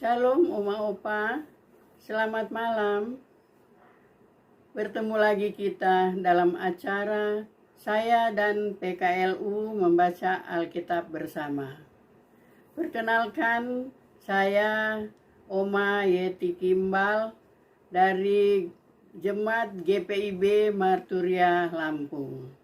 Shalom Oma Opa, selamat malam. Bertemu lagi kita dalam acara saya dan PKLU membaca Alkitab bersama. Perkenalkan, saya Oma Yeti Kimbal dari Jemaat GPIB Marturia Lampung.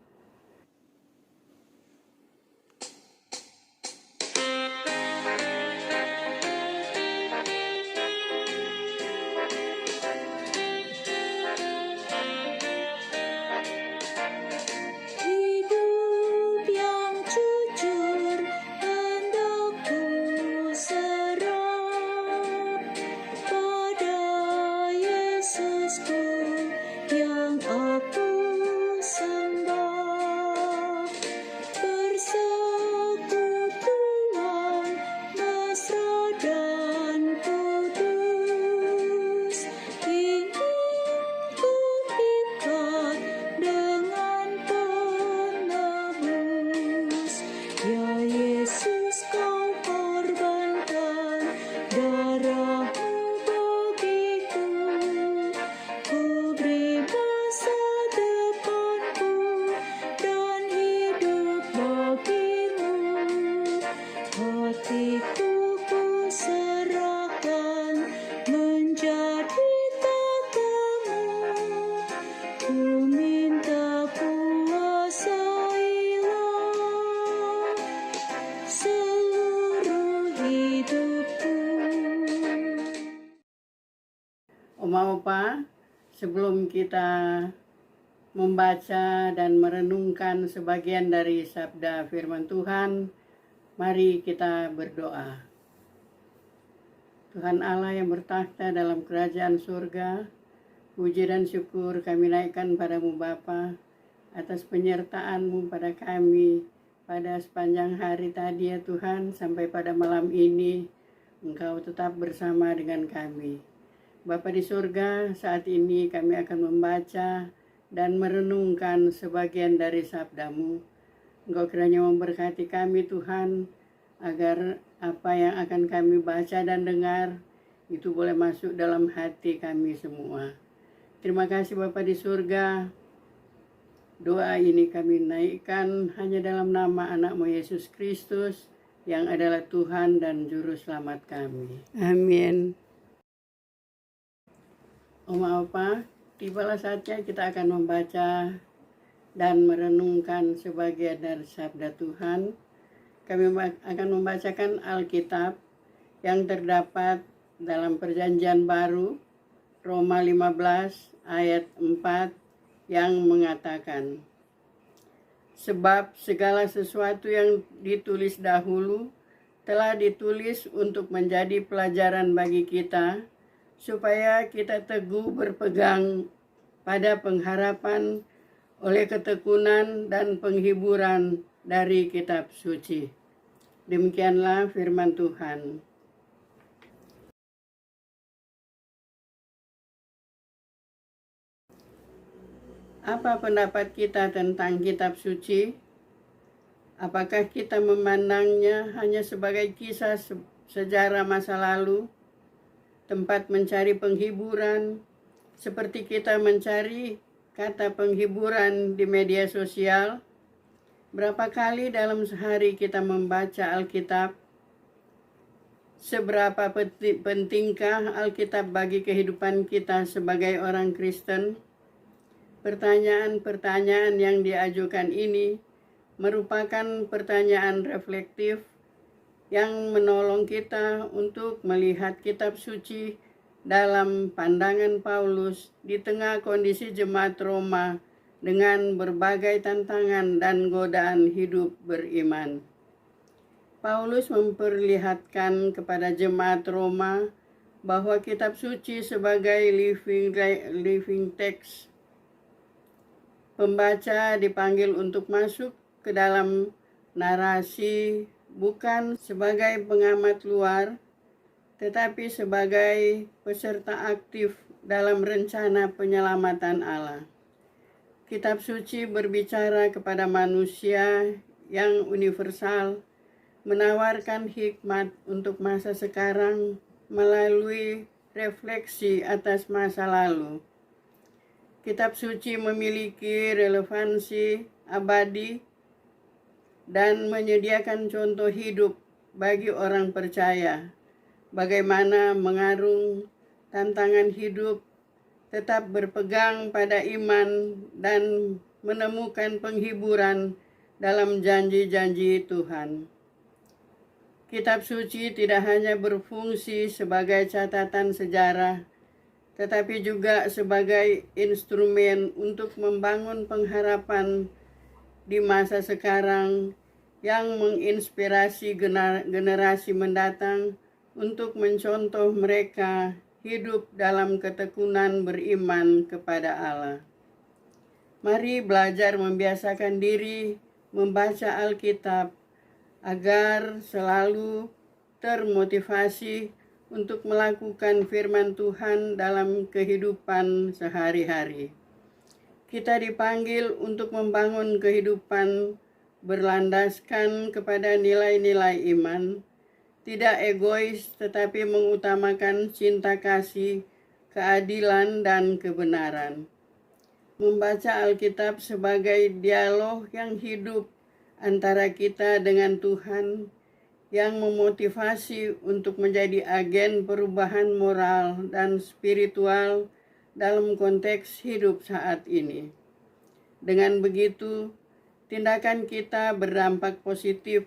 Oma Opa, sebelum kita membaca dan merenungkan sebagian dari sabda firman Tuhan, mari kita berdoa. Tuhan Allah yang bertakhta dalam kerajaan surga, puji dan syukur kami naikkan padamu Bapa atas penyertaan-Mu pada kami pada sepanjang hari tadi ya Tuhan, sampai pada malam ini Engkau tetap bersama dengan kami. Bapa di surga, saat ini kami akan membaca dan merenungkan sebagian dari sabda-Mu. Engkau kiranya memberkati kami Tuhan, agar apa yang akan kami baca dan dengar itu boleh masuk dalam hati kami semua. Terima kasih Bapa di surga. Doa ini kami naikkan hanya dalam nama anak-Mu Yesus Kristus yang adalah Tuhan dan Juru Selamat kami. Amin. Oma Opa, tibalah saatnya kita akan membaca dan merenungkan sebagian dari sabda Tuhan. Kami akan membacakan Alkitab yang terdapat dalam Perjanjian Baru, Roma 15 ayat 4 yang mengatakan, sebab segala sesuatu yang ditulis dahulu telah ditulis untuk menjadi pelajaran bagi kita, supaya kita teguh berpegang pada pengharapan oleh ketekunan dan penghiburan dari kitab suci. Demikianlah firman Tuhan. Apa pendapat kita tentang kitab suci? Apakah kita memandangnya hanya sebagai kisah sejarah masa lalu, tempat mencari penghiburan, seperti kita mencari kata penghiburan di media sosial? Berapa kali dalam sehari kita membaca Alkitab? Seberapa pentingkah Alkitab bagi kehidupan kita sebagai orang Kristen? Pertanyaan-pertanyaan yang diajukan ini merupakan pertanyaan reflektif yang menolong kita untuk melihat kitab suci dalam pandangan Paulus di tengah kondisi jemaat Roma dengan berbagai tantangan dan godaan hidup beriman. Paulus memperlihatkan kepada jemaat Roma bahwa kitab suci sebagai living text. Pembaca dipanggil untuk masuk ke dalam narasi bukan sebagai pengamat luar, tetapi sebagai peserta aktif dalam rencana penyelamatan Allah. Kitab suci berbicara kepada manusia yang universal, menawarkan hikmat untuk masa sekarang, melalui refleksi atas masa lalu. Kitab suci memiliki relevansi abadi dan menyediakan contoh hidup bagi orang percaya, bagaimana mengarung tantangan hidup, tetap berpegang pada iman dan menemukan penghiburan dalam janji-janji Tuhan. Kitab suci tidak hanya berfungsi sebagai catatan sejarah, tetapi juga sebagai instrumen untuk membangun pengharapan di masa sekarang yang menginspirasi generasi mendatang untuk mencontoh mereka hidup dalam ketekunan beriman kepada Allah. Mari belajar membiasakan diri membaca Alkitab agar selalu termotivasi untuk melakukan firman Tuhan dalam kehidupan sehari-hari. Kita dipanggil untuk membangun kehidupan berlandaskan kepada nilai-nilai iman, tidak egois tetapi mengutamakan cinta kasih, keadilan, dan kebenaran. Membaca Alkitab sebagai dialog yang hidup antara kita dengan Tuhan, yang memotivasi untuk menjadi agen perubahan moral dan spiritual dalam konteks hidup saat ini. Dengan begitu, tindakan kita berdampak positif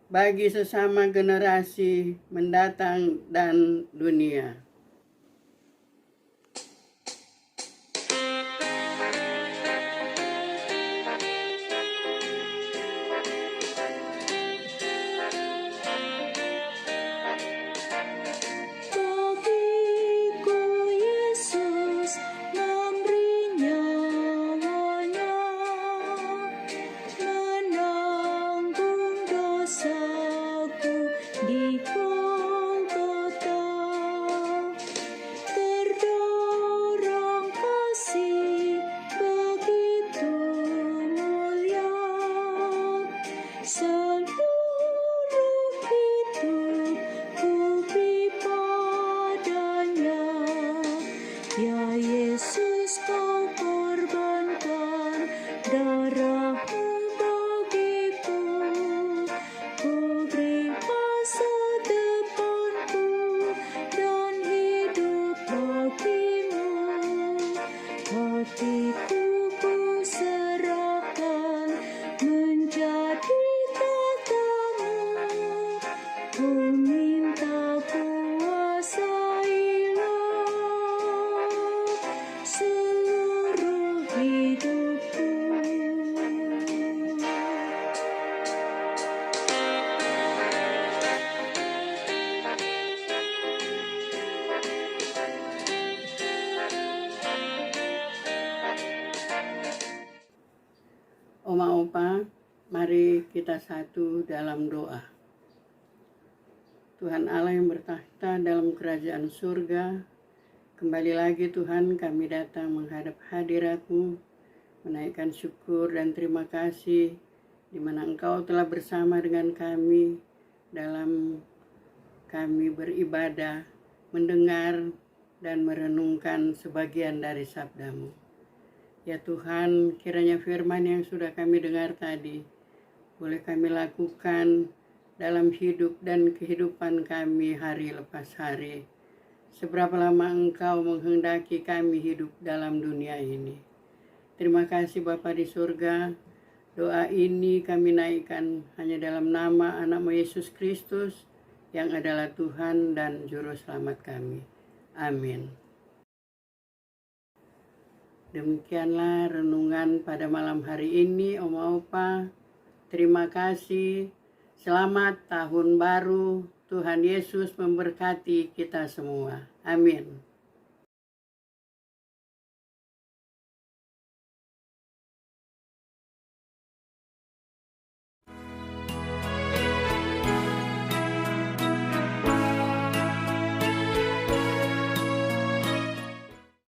bagi sesama generasi mendatang dan dunia. Oma Opa, mari kita satu dalam doa. Tuhan Allah yang bertakhta dalam kerajaan surga, kembali lagi Tuhan kami datang menghadap hadirat-Mu, menaikkan syukur dan terima kasih di mana Engkau telah bersama dengan kami dalam kami beribadah, mendengar dan merenungkan sebagian dari sabda-Mu. Ya Tuhan, kiranya firman yang sudah kami dengar tadi boleh kami lakukan dalam hidup dan kehidupan kami hari lepas hari. Seberapa lama Engkau menghendaki kami hidup dalam dunia ini. Terima kasih Bapa di surga. Doa ini kami naikkan hanya dalam nama Anak-Mu Yesus Kristus yang adalah Tuhan dan Juru Selamat kami. Amin. Demikianlah renungan pada malam hari ini, Oma Opa. Terima kasih. Selamat Tahun Baru. Tuhan Yesus memberkati kita semua. Amin.